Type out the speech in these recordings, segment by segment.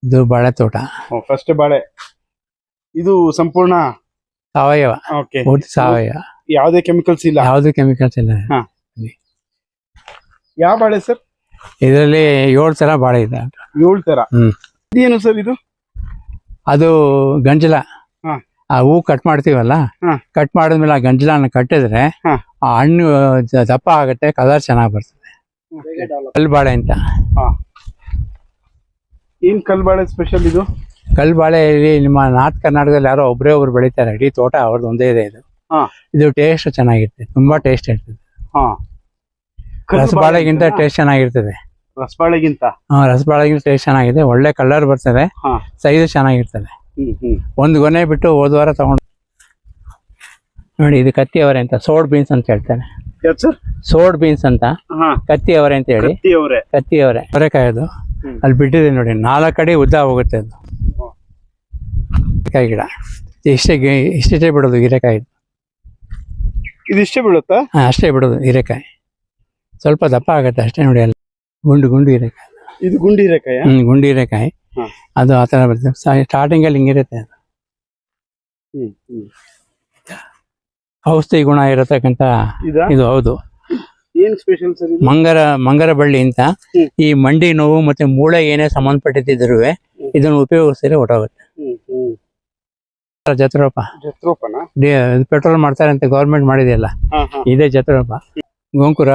ಇದು ಬಾಳೆ ತೋಟ. ಫಸ್ಟ್ ಬಾಳೆ. ಇದು ಸಂಪೂರ್ಣ ಸಾವಯವ. ಓಕೆ. ಪೂರ್ತಿ ಸಾವಯವ. ಯಾವುದೇ ಕೆಮಿಕಲ್ಸ್ ಇಲ್ಲ. ಯಾವ್ದು ಕೆಮಿಕಲ್ಸ್ ಇಲ್ಲ. ಯಾವ ಬಾಳೆ ಸರ್? ಇದರಲ್ಲಿ 7 ತರ ಬಾಳೆ ಇದೆ. 7 ತರ. ಇದೇನು ಸರ್ ಇದು? ಅದು ಗಂಜಲ. ಹಾ. ಆ ಹೂ ಕಟ್ ಮಾಡ್ತೀವಲ್ಲ, ಕಟ್ ಮಾಡಿದ್ಮೇಲೆ ಆ ಗಂಜಲನ ಕಟ್ಟಿದ್ರೆ ಆ ಹಣ್ಣು ದಪ್ಪ ಆಗುತ್ತೆ, ಕಲರ್ ಚೆನ್ನಾಗಿ ಬರ್ತದೆ. ಕಲ್ ಬಾಳೆ ಅಂತ. ಏನ್ ಕಲ್ ಬಾಳೆ ಸ್ಪೆಷಲ್ ಇದು? ಕಲ್ ಬಾಳೆಯಲ್ಲಿ ನಿಮ್ಮ ನಾರ್ತ್ ಕರ್ನಾಟಕದಲ್ಲಿ ಯಾರೋ ಒಬ್ರು ಬೆಳಿತಾರೆ, ಇಡೀ ತೋಟ ಅವ್ರದ್ದು ಒಂದೇ ಇದೆ. ಇದು ಟೇಸ್ಟ್ ಚೆನ್ನಾಗಿರ್ತದೆ, ತುಂಬಾ ಟೇಸ್ಟ್ ಇರ್ತದೆ. ರಸಬಾಳೆಗಿಂತ ಟೇಸ್ಟ್ ಚೆನ್ನಾಗಿರ್ತದೆ. ರಸಬಾಳೆಗಿಂತ ಟೇಸ್ಟ್ ಚೆನ್ನಾಗಿದೆ, ಒಳ್ಳೆ ಕಲರ್ ಬರ್ತದೆ, ಸೈಜ್ ಚೆನ್ನಾಗಿರ್ತದೆ. ಒಂದು ಗೊನೆ ಬಿಟ್ಟು ಹೋದ ವಾರ ತಗೊಂಡು ನೋಡಿ. ಇದು ಕತ್ತಿ ಅವರೆ ಅಂತ, ಸೋಡ್ ಬೀನ್ಸ್ ಅಂತ ಹೇಳ್ತಾರೆ. ಸೋಡ್ ಬೀನ್ಸ್ ಅಂತ, ಕತ್ತಿ ಅವರೆ ಅಂತ ಹೇಳಿ. ಕತ್ತಿ ಅವರೆ ಅವರೆಕಾಯಿ. ಅದು ಅಲ್ಲಿ ಬಿಟ್ಟಿದೆ ನೋಡಿ, 4 ಅಡಿ ಉದ್ದ ಹೋಗುತ್ತೆ ಅದು. ಹೀರೆಕಾಯಿ ಗಿಡ ಇಷ್ಟೇ ಬಿಡೋದು ಹೀರೆಕಾಯಿ. ಇದಿಷ್ಟೇ ಬಿಡುತ್ತಾ? ಅಷ್ಟೇ ಬಿಡೋದು ಹೀರೆಕಾಯಿ. ಸ್ವಲ್ಪ ದಪ್ಪ ಆಗುತ್ತೆ ಅಷ್ಟೇ ನೋಡಿ. ಅಲ್ಲಿ ಗುಂಡು ಹೀರೆಕಾಯಿ. ಇದು ಗುಂಡು ಹೀರೆಕಾಯಿ? ಗುಂಡು ಹೀರೆಕಾಯಿ. ಅದು ಆ ಥರ ಬರ್ತದೆ. ಸ್ಟಾರ್ಟಿಂಗ್ ಅಲ್ಲಿ ಹಿಂಗಿರುತ್ತೆ ಅದು. ಔಷಧಿ ಗುಣ ಇರತಕ್ಕಂತ ಇದು. ಹೌದು. ಏನ್ ಸ್ಪೆಷಲ್ ಸರ್? ಮಂಗರ ಬಳ್ಳಿ ಅಂತ. ಈ ಮಂಡಿ ನೋವು ಮತ್ತೆ ಮೂಳೆ ಏನೇ ಸಂಬಂಧಪಟ್ಟಿದ್ರು ಇದನ್ನು ಉಪಯೋಗಿಸಿದ್ರೆ ಹೊಟ್ಟೋಗುತ್ತೆ. ಜತ್ರೋಪ. ಪೆಟ್ರೋಲ್ ಮಾಡ್ತಾರೆ ಅಂತ ಗೌರ್ಮೆಂಟ್ ಮಾಡಿದೆಯಲ್ಲ, ಇದೇ ಜತ್ರೋಪ. ಗೋಂಕುರ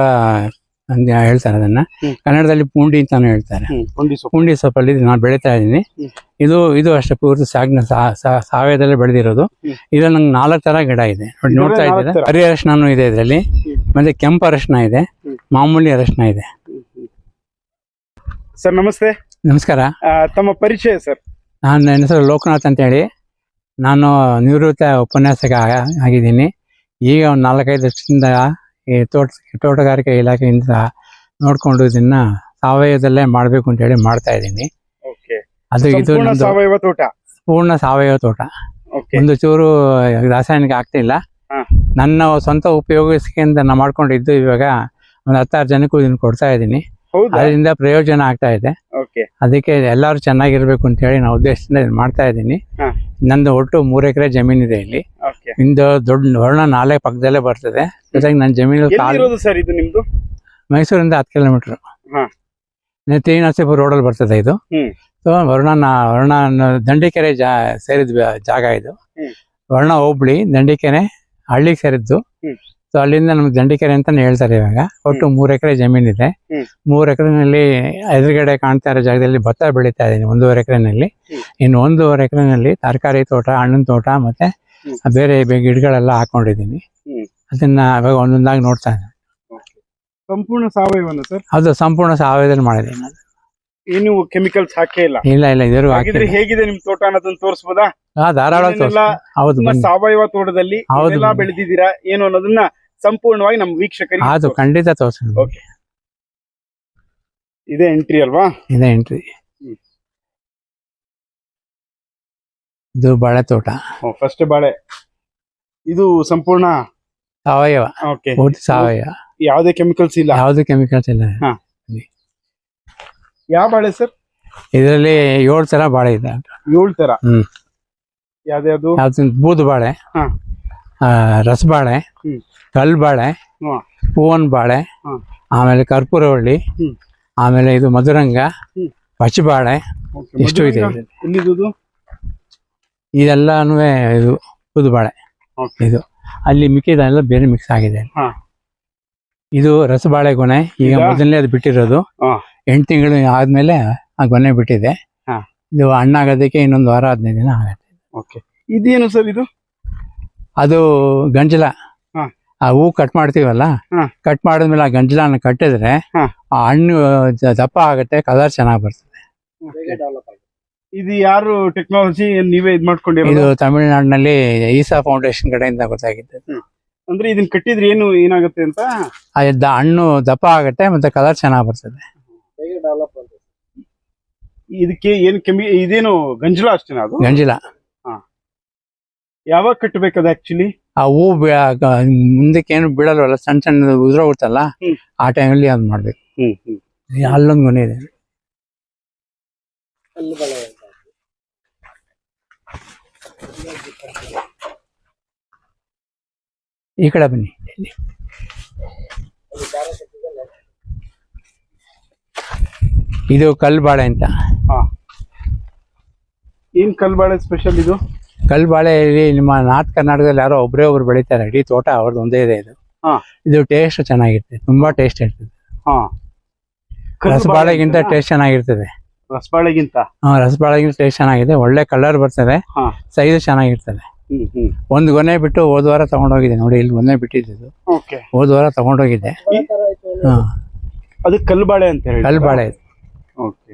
ಅಂತ ಹೇಳ್ತಾರೆ ಅದನ್ನ, ಕನ್ನಡದಲ್ಲಿ ಪುಂಡಿ ಅಂತಾನು ಹೇಳ್ತಾರೆ. ಪುಂಡಿ ಸೊಪ್ಪಲ್ಲಿ ನಾನು ಬೆಳೀತಾ ಇದ್ದೀನಿ. ಇದು ಅಷ್ಟೇ ಪೂರ್ತಿ ಸಾವಯವದಲ್ಲೇ ಬೆಳೆದಿರೋದು. ಇದ್ರಲ್ಲಿ ನಂಗೆ 4 ತರ ಗಿಡ ಇದೆ ನೋಡಿ, ನೋಡ್ತಾ ಇದ್ದೀರಾ. ಹರಿ ಅರಶಿನೂ ಇದೆ ಇದರಲ್ಲಿ, ಮತ್ತೆ ಕೆಂಪು ಅರಶಿನ ಇದೆ, ಮಾಮೂಲಿ ಅರಶಿನ ಇದೆ. ಸರ್ ನಮಸ್ತೆ. ನಮಸ್ಕಾರ. ತಮ್ಮ ಪರಿಚಯ ಸರ್? ನನ್ನ ಹೆಸರು ಲೋಕನಾಥ್ ಅಂತ ಹೇಳಿ. ನಾನು ನಿವೃತ್ತ ಉಪನ್ಯಾಸಕ ಆಗಿದ್ದೀನಿ. ಈಗ ಒಂದು 4-5 ವರ್ಷದಿಂದ ಈ ತೋಟಗಾರಿಕೆ ಇಲಾಖೆಯಿಂದ ನೋಡ್ಕೊಂಡು ಇದನ್ನ ಸಾವಯವದಲ್ಲೇ ಮಾಡ್ಬೇಕು ಅಂತ ಹೇಳಿ ಮಾಡ್ತಾ ಇದ್ದೀನಿ. ಅದು ಇದು ಸಾವಯವ ತೋಟ, ಪೂರ್ಣ ಸಾವಯವ ತೋಟ. ಒಂದು ಚೂರು ರಾಸಾಯನಿಕ ಆಗ್ತಿಲ್ಲ. ನನ್ನ ಸ್ವಂತ ಉಪಯೋಗಿಸ್ಕೊಂಡ ನಾನು ಮಾಡ್ಕೊಂಡಿದ್ದು ಇವಾಗ ಒಂದು 10-6 ಜನಕ್ಕೂ ಇದನ್ನ ಕೊಡ್ತಾ ಇದ್ದೀನಿ. ಅದರಿಂದ ಪ್ರಯೋಜನ ಆಗ್ತಾ ಇದೆ. ಅದಕ್ಕೆ ಎಲ್ಲರೂ ಚೆನ್ನಾಗಿರ್ಬೇಕು ಅಂತ ಹೇಳಿ ನಾವು ಉದ್ದೇಶದಿಂದ ಮಾಡ್ತಾ ಇದ್ದೀನಿ. ನಂದು ಒಟ್ಟು 3 ಎಕರೆ ಜಮೀನಿದೆ ಇಲ್ಲಿ. ಇಂದು ದೊಡ್ಡ ವರ್ಣ 4 ಪಕ್ಕದಲ್ಲೇ ಬರ್ತದೆ. ಜೊತೆಗೆ ನನ್ನ ಜಮೀನು ಮೈಸೂರಿಂದ 10 ಕಿಲೋಮೀಟರ್ ಶ್ರೀನರಸೀಪುರ ರೋಡಲ್ಲಿ ಬರ್ತದೆ ಇದು. ಸೊ ವರ್ಣ ದಂಡಿಕೆರೆ ಸೇರಿದ ಜಾಗ ಇದು. ವರ್ಣ ಹೋಬಳಿ ದಂಡಿಕೆರೆ ಹಳ್ಳಿಗೆ ಸೇರಿದ್ದು. ಸೊ ಅಲ್ಲಿಂದ ನಮ್ಗೆ ದಂಡಿಕೆರೆ ಅಂತಾನೆ ಹೇಳ್ತಾರೆ. ಇವಾಗ ಒಟ್ಟು 3 ಎಕರೆ ಜಮೀನಿದೆ. 3 ಎಕರೆನಲ್ಲಿ ಎದುರುಗಡೆ ಕಾಣ್ತಾ ಇರೋ ಜಾಗದಲ್ಲಿ ಭತ್ತ ಬೆಳೀತಾ ಇದ್ದೀನಿ 1.5 ಎಕರೆನಲ್ಲಿ. ಇನ್ನು 1.5 ಎಕರೆನಲ್ಲಿ ತರಕಾರಿ ತೋಟ, ಹಣ್ಣಿನ ತೋಟ ಮತ್ತೆ ಬೇರೆ ಗಿಡಗಳೆಲ್ಲ ಹಾಕೊಂಡಿದ್ದೀನಿ. ಅದನ್ನ ಇವಾಗ ಒಂದೊಂದಾಗಿ ನೋಡ್ತಾ ಇದ್ದೀನಿ. ಸಂಪೂರ್ಣ ಸಾವಯವ ಸರ್? ಅದು ಸಂಪೂರ್ಣ ಸಾವಯವದಲ್ಲಿ ಮಾಡಿದ್ದೀನಿ. ಏನು ಕೆಮಿಕಲ್ಸ್ ಹಾಕೇ ಇಲ್ಲ? ಇಲ್ಲ. ಇದ್ರು ಹೇಗಿದೆ ನಿಮ್ ತೋಟ ಅನ್ನೋದನ್ನ ತೋರಿಸಬಹುದಾ? ಧಾರಾಳ. ಹೌದು, ಸಾವಯವ ತೋಟದಲ್ಲಿ ಬೆಳೆದಿದ್ದೀರಾ ಏನು ಅನ್ನೋದನ್ನ ಸಂಪೂರ್ಣವಾಗಿ ನಮ್ಮ ವೀಕ್ಷಕರಿಗೆ ಅದು ಖಂಡಿತ ತೋರಿಸ್ತೀನಿ. ಓಕೆ, ಇದೇ ಎಂಟ್ರಿ ಅಲ್ವಾ? ಇದೇ ಎಂಟ್ರಿ. ಇದು ಬಾಳೆ ತೋಟ. ಫಸ್ಟ್ ಬಾಳೆ. ಇದು ಸಂಪೂರ್ಣ ಸಾವಯವ. ಪೂರ್ತಿ ಸಾವಯವ. ಯಾವುದೇ ಕೆಮಿಕಲ್ಸ್ ಇಲ್ಲ. ಯಾವ್ದು ಕೆಮಿಕಲ್ಸ್ ಇಲ್ಲ. ಯಾವ ಬಾಳೆ ಸರ್? ಇದರಲ್ಲಿ 7 ತರ ಬಾಳೆ ಇದೆ. 7 ತರ? ಯಾವ್ದು? ಬೂದು ಬಾಳೆ, ರಸಬಾಳೆ, ಕಲ್ ಬಾಳೆ, ಹೂವನ್ ಬಾಳೆ, ಆಮೇಲೆ ಕರ್ಪೂರವಳ್ಳಿ, ಆಮೇಲೆ ಇದು ಮಧುರಂಗ, ಪಚ್ಚಬಾಳೆ, ಇಷ್ಟು ಇದೆ. ಇದೆಲ್ಲಾನು ಇದು ಬೂದು ಬಾಳೆ. ಇದು ಅಲ್ಲಿ ಮಿಕ್ಕಿದೆಲ್ಲ ಬೇರೆ ಮಿಕ್ಸ್ ಆಗಿದೆ. ಇದು ರಸಬಾಳೆ ಗೊನೆ. ಈಗ ಮೊದಲನೇ ಅದು ಬಿಟ್ಟಿರೋದು 8 ತಿಂಗಳು ಆದ್ಮೇಲೆ ಆ ಗೊನೆ ಬಿಟ್ಟಿದೆ. ಇದು ಹಣ್ಣಾಗೋದಕ್ಕೆ ಇನ್ನೊಂದು ವಾರ 15 ದಿನ ಆಗುತ್ತೆ. ಇದೇನು ಸರ್ ಇದು? ಅದು ಗಂಜಲ. ಆ ಹೂ ಕಟ್ ಮಾಡ್ತೀವಲ್ಲ, ಕಟ್ ಮಾಡಿದ್ಮೇಲೆ ಆ ಗಂಜಲನ ಕಟ್ಟಿದ್ರೆ ಆ ಹಣ್ಣು ದಪ್ಪ ಆಗುತ್ತೆ, ಕಲರ್ ಚೆನ್ನಾಗಿ ಬರ್ತದೆ. ಇದು ಯಾರು ಟೆಕ್ನಾಲಜಿ ನೀವೇ ಇದು ಮಾಡ್ಕೊಂಡಿರೋದು? ಇದು ತಮಿಳುನಾಡಿನಲ್ಲಿ ಈಸಾ ಫೌಂಡೇಶನ್ ಕಡೆಯಿಂದ ಗೊತ್ತಾಗಿತ್ತು. ಅಂದ್ರೆ ಇದನ್ನ ಕಟ್ಟಿದ್ರೆ ಏನಾಗುತ್ತೆ ಅಂತ? ಹಣ್ಣು ದಪ್ಪ ಆಗುತ್ತೆ ಮತ್ತೆ ಕಲರ್ ಚೆನ್ನಾಗಿ ಬರ್ತದೆ. ಇದಕ್ಕೆ ಇದೇನು ಗಂಜಲ ಅಷ್ಟೇನಾ? ಅದು ಗಂಜಲ. ಯಾವಾಗ ಕಟ್ಟಬೇಕದು ಆಕ್ಚುಲಿ? ಆ ಹೂ ಮುಂದಕ್ಕೆ ಏನು ಬಿಡಲ್ವಲ್ಲ, ಸಣ್ಣ ಸಣ್ಣ ಉದುರೋಗುತ್ತಲ್ಲ, ಆ ಟೈಮಲ್ಲಿ ಅದು ಮಾಡ್ಬೇಕು. ಅಲ್ಲೊಂದು ಗೊನೆ ಇದೆ. ಈ ಕಡೆ ಬನ್ನಿ. ಇದು ಕಲ್ಬಾಳೆ ಅಂತ. ಹಾ, ಏನ್ ಕಲ್ಬಾಳೆ ಸ್ಪೆಷಲ್ ಇದು? ಕಲ್ಬಾಳೆಯಲ್ಲಿ ನಿಮ್ಮ ನಾರ್ತ್ ಕರ್ನಾಟಕದಲ್ಲಿ ಯಾರೋ ಒಬ್ಬರೇ ಒಬ್ರು ಬೆಳೀತಾರೆ, ಇಡೀ ತೋಟ ಅವ್ರದ್ದು ಒಂದೇ ಇದೆ ಇದು. ಹಾ, ಇದು ಟೇಸ್ಟ್ ಚೆನ್ನಾಗಿರ್ತದೆ, ತುಂಬಾ ಟೇಸ್ಟ್ ಇರ್ತದೆ. ಹಾ, ರಸಬಾಳೆಗಿಂತ ಟೇಸ್ಟ್ ಚೆನ್ನಾಗಿರ್ತದೆ. ರಸಬಾಳೆಗಿಂತ? ಹಾ, ರಸಬಾಳೆಗಿಂತ ಟೇಸ್ಟ್ ಚೆನ್ನಾಗಿದೆ, ಒಳ್ಳೆ ಕಲರ್ ಬರ್ತದೆ, ಹಾ, ಸೈಜ್ ಚೆನ್ನಾಗಿರ್ತದೆ. ಒಂದು ಗೊನೆ ಬಿಟ್ಟು ಹೋದ ವಾರ ತಗೊಂಡೋಗಿದ್ದೆ ನೋಡಿ, ಇಲ್ಲಿ ಗೊನೆ ಬಿಟ್ಟಿದ್ದು. ಓಕೆ, ಹೋದ ವಾರ ತಗೊಂಡೋಗಿದ್ದೆ. ಹಾ, ಅದು ಕಲ್ಬಾಳೆ ಅಂತ ಹೇಳಿ? ಕಲ್ಬಾಳೆ. ಓಕೆ.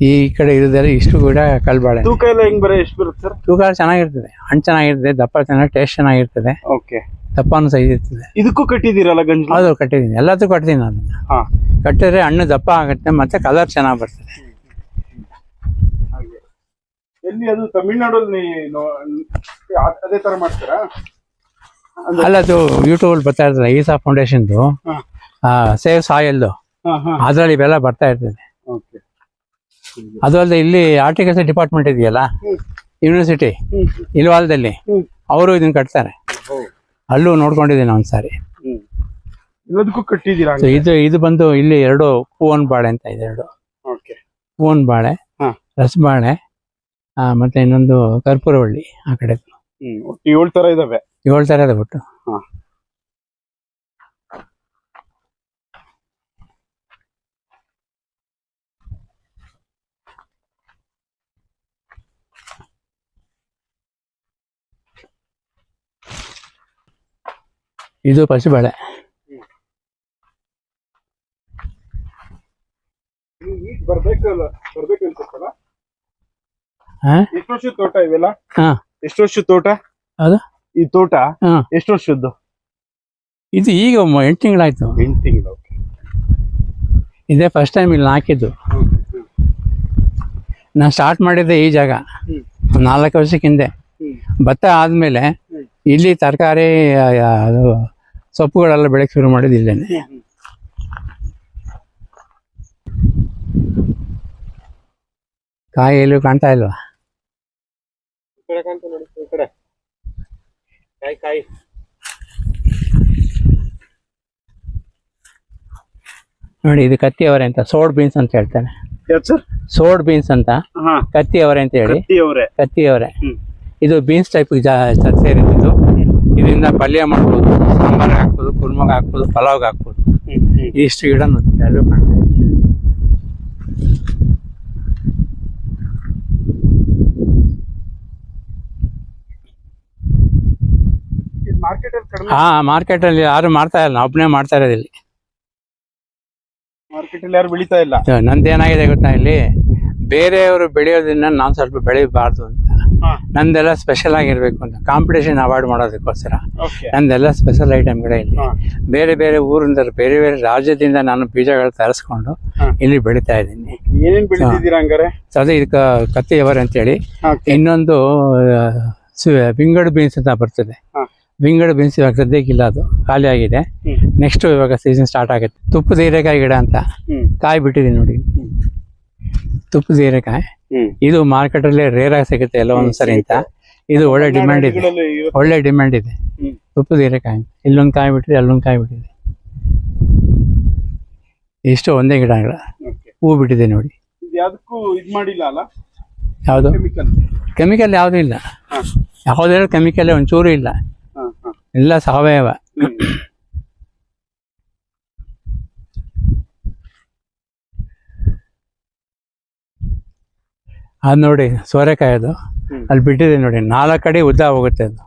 ಈ ಕಡೆ ಇರೋದೆಲ್ಲ ಇಷ್ಟು ಕೂಡ ಕಲ್ಬಾಳೆ. ತೂಕ ಎಲ್ಲ ಹೆಂಗ್ ಎಷ್ಟು ಬರುತ್ತೆ ಸರ್? ತೂಕ ಚೆನ್ನಾಗಿರ್ತದೆ, ಹಣ್ಣು ಚೆನ್ನಾಗಿರ್ತದೆ, ದಪ್ಪ ಚೆನ್ನಾಗಿ ಟೇಸ್ಟ್ ಚೆನ್ನಾಗಿರ್ತದೆ. ಓಕೆ. ದಪ್ಪನೂ ಸೈಜ್ ಇರ್ತದೆ. ಇದಕ್ಕೂ ಕಟ್ಟಿದ್ದೀರಲ್ಲ ಗಂಜಿ? ಹೌದು, ಕಟ್ಟಿದ್ದೀನಿ, ಎಲ್ಲದಕ್ಕೂ ಕಟ್ತೀನಿ ನಾನು. ಹಾ, ಕಟ್ಟಿದ್ರೆ ಹಣ್ಣು ದಪ್ಪ ಆಗುತ್ತೆ ಮತ್ತೆ ಕಲರ್ ಚೆನ್ನಾಗಿ ಬರ್ತದೆ. ಎಲ್ಲಿ ಅದು ತಮಿಳ್ನಾಡಲ್ಲಿ ಅದೇ ತರ ಮಾಡ್ತಾರಾ? ಅಲ್ಲ, ಅದು ಯೂಟ್ಯೂಬ್ ಬರ್ತಾ ಇರ್ತದೆ, ಈಸಾ ಫೌಂಡೇಶನ್ದು ಸೇವ್ ಸಾಯಲ್ದು, ಅದ್ರಲ್ಲಿ ಇವೆಲ್ಲ ಬರ್ತಾ ಇರ್ತದೆ. ಓಕೆ. ಅದು ಅಲ್ಲದೆ ಇಲ್ಲಿ ಆರ್ಟಿಕಲ್ಚರ್ ಡಿಪಾರ್ಟ್ಮೆಂಟ್ ಇದೆಯಲ್ಲ, ಯೂನಿವರ್ಸಿಟಿ ಇಲ್ವಾಲ್ದಲ್ಲಿ, ಅವರು ಇದನ್ನ ಕಟ್ತಾರೆ. ಅಲ್ಲೂ ನೋಡ್ಕೊಂಡಿದ್ದೀನಿ ಒಂದ್ಸಾರಿ. ಎಲ್ಲದಕ್ಕೂ ಕಟ್ಟಿದ್ದೀರಾ? So ಇದು ಬಂದು ಇಲ್ಲಿ ಎರಡು ಹೂವನ್ ಬಾಳೆ ಅಂತ ಇದೆ, ಎರಡು ಓಕೆ. ಹೂವನ್ ಬಾಳೆ, ರಸಬಾಳೆ, ಮತ್ತೆ ಇನ್ನೊಂದು ಕರ್ಪೂರವಳ್ಳಿ. ಆ ಕಡೆ 7 ತರ ಇದಾವೆ. 7 ತರ ಇದೆ ಒಟ್ಟು. ಇದು ಪಸಿಬಾಳೆ. ಬರ್ಬೇಕು ಅನ್ಸುತ್ತಲ್ಲ. ಎಷ್ಟು ವರ್ಷದ ತೋಟ ಇವೆಲ್ಲ? ಎಷ್ಟು ವರ್ಷದ ತೋಟ ಅದು? ಈ ತೋಟ ಎಷ್ಟು ವರ್ಷದ್ದು? ಇದು ಈಗ 8 ತಿಂಗಳಾಯ್ತು. 8 ತಿಂಗಳು. ಇದೇ ಫಸ್ಟ್ ಟೈಮ್ ಇಲ್ಲಿ ಹಾಕಿದ್ದು. ನಾನು ಸ್ಟಾರ್ಟ್ ಮಾಡಿದ್ದೆ ಈ ಜಾಗ 4 ವರ್ಷಕ್ಕೆ ಹಿಂದೆ. ಭತ್ತ ಆದ್ಮೇಲೆ ಇಲ್ಲಿ ತರಕಾರಿ ಅದು ಸೊಪ್ಪುಗಳೆಲ್ಲ ಬೆಳಗ್ಗೆ ಶುರು ಮಾಡಿದ್ದು ಇಲ್ಲೇನೆ. ಕಾಯಿ ಎಲ್ಲೂ ಕಾಣ್ತಾ ಇಲ್ವಾ? ನೋಡಿ, ಇದು ಕತ್ತಿ ಅವರೆ ಅಂತ, ಸೋಡ್ ಬೀನ್ಸ್ ಅಂತ ಹೇಳ್ತಾರೆ. ಸೋಡ್ ಬೀನ್ಸ್ ಅಂತ, ಕತ್ತಿ ಅವರೆ ಅಂತ ಹೇಳಿ. ಕತ್ತಿ ಅವರೆ ಇದು ಬೀನ್ಸ್ ಟೈಪ್ ಸೇರಿದ್ದು. ಇದರಿಂದ ಪಲ್ಯ ಮಾಡ್ಬೋದು, ಸಾಂಬಾರ್ಗೆ ಹಾಕ್ಬೋದು, ಕುರ್ಮಗೆ ಹಾಕ್ಬೋದು, ಪಲಾವ್ಗೆ ಹಾಕ್ಬೋದು. ಇಷ್ಟು ಗಿಡ ಎಲ್ಲೂ ಕಾಣ್ತಾ ಇದೆ. ಮಾರ್ಕೆಟ್ ಅಲ್ಲಿ ಯಾರು ಮಾಡ್ತಾ ಇಲ್ಲ, ಒಬ್ಬನೇ ಮಾಡ್ತಾ ಇರೋದು ಇಲ್ಲಿ. ಮಾರ್ಕೆಟ್ ಅಲ್ಲಿ ಯಾರು ಬೆಳೀತಾ ಇಲ್ಲ. ನಂದೇನಾಗಿದೆ ಗೊತ್ತಾ, ಇಲ್ಲಿ ಬೇರೆಯವರು ಬೆಳೆಯೋದನ್ನ ನಾನು ಸ್ವಲ್ಪ ಬೆಳಿಬಾರ್ದು ಅಂತ, ನಂದೆಲ್ಲ ಸ್ಪೆಷಲ್ ಆಗಿರ್ಬೇಕು ಅಂತ, ಕಾಂಪಿಟೇಷನ್ ಅವಾಯ್ಡ್ ಮಾಡೋದಕ್ಕೋಸ್ಕರ ನಂದೆಲ್ಲ ಸ್ಪೆಷಲ್ ಐಟಮ್ಗಳೇ ಇಲ್ಲಿ. ಬೇರೆ ಬೇರೆ ಊರಿಂದ, ಬೇರೆ ಬೇರೆ ರಾಜ್ಯದಿಂದ ನಾನು ಬೀಜಗಳು ತರಿಸ್ಕೊಂಡು ಇಲ್ಲಿ ಬೆಳಿತಾ ಇದ್ದೀನಿ. ಏನೇನ್ ಬೆಳಿತಿದ್ದೀರಾ ಹಂಗಾರೆ? ಅದೇ ಇದಕ್ಕೆ ಕತ್ತಿ ಅವರೆ ಅಂತೇಳಿ. ಇನ್ನೊಂದು ವಿಂಗಡ್ ಬೀನ್ಸ್ ಅಂತ ಬರ್ತದೆ. ವಿಂಗಡ್ ಬೀನ್ಸ್ ಇವಾಗ ಸದ್ಯಕ್ಕಿಲ್ಲ, ಅದು ಖಾಲಿ ಆಗಿದೆ. ನೆಕ್ಸ್ಟ್ ಇವಾಗ ಸೀಸನ್ ಸ್ಟಾರ್ಟ್ ಆಗುತ್ತೆ. ತುಪ್ಪದ ಹೀರೆಕಾಯಿ ಗಿಡ ಅಂತ ಕಾಯಿ ಬಿಟ್ಟಿದ್ದೀನಿ ನೋಡಿ, ತುಪ್ಪದ ಹೀರೆಕಾಯಿ. ಇದು ಮಾರ್ಕೆಟ್ ಅಲ್ಲಿ ರೇರ್ ಆಗಿ ಸಿಗುತ್ತೆ ಎಲ್ಲ ಒಂದ್ಸರಿ ಅಂತ. ಇದು ಒಳ್ಳೆ ಡಿಮ್ಯಾಂಡ್ ಇದೆ, ಒಳ್ಳೆ ಡಿಮ್ಯಾಂಡ್ ಇದೆ ತುಪ್ಪದ ಹೀರೆಕಾಯಿ. ಇಲ್ಲೊಂದು ಕಾಯಿ ಬಿಟ್ಟಿದೆ, ಅಲ್ಲೊಂದು ಕಾಯಿ ಬಿಟ್ಟಿದೆ. ಇಷ್ಟು ಒಂದೇ ಗಿಡಗಳ ಹೂ ಬಿಟ್ಟಿದೆ ನೋಡಿ. ಯಾವುದು ಕೆಮಿಕಲ್ ಯಾವುದೂ ಇಲ್ಲ, ಯಾವುದೇ ಕೆಮಿಕಲ್ ಒಂಚೂರು ಇಲ್ಲ, ಎಲ್ಲ ಸಾವಯವ. ಅದು ನೋಡಿ ಸೋರೆಕಾಯಿ, ಅದು ಅಲ್ಲಿ ಬಿಟ್ಟಿದೆ ನೋಡಿ, 4 ಅಡಿ ಉದ್ದ ಹೋಗುತ್ತೆ ಅದು.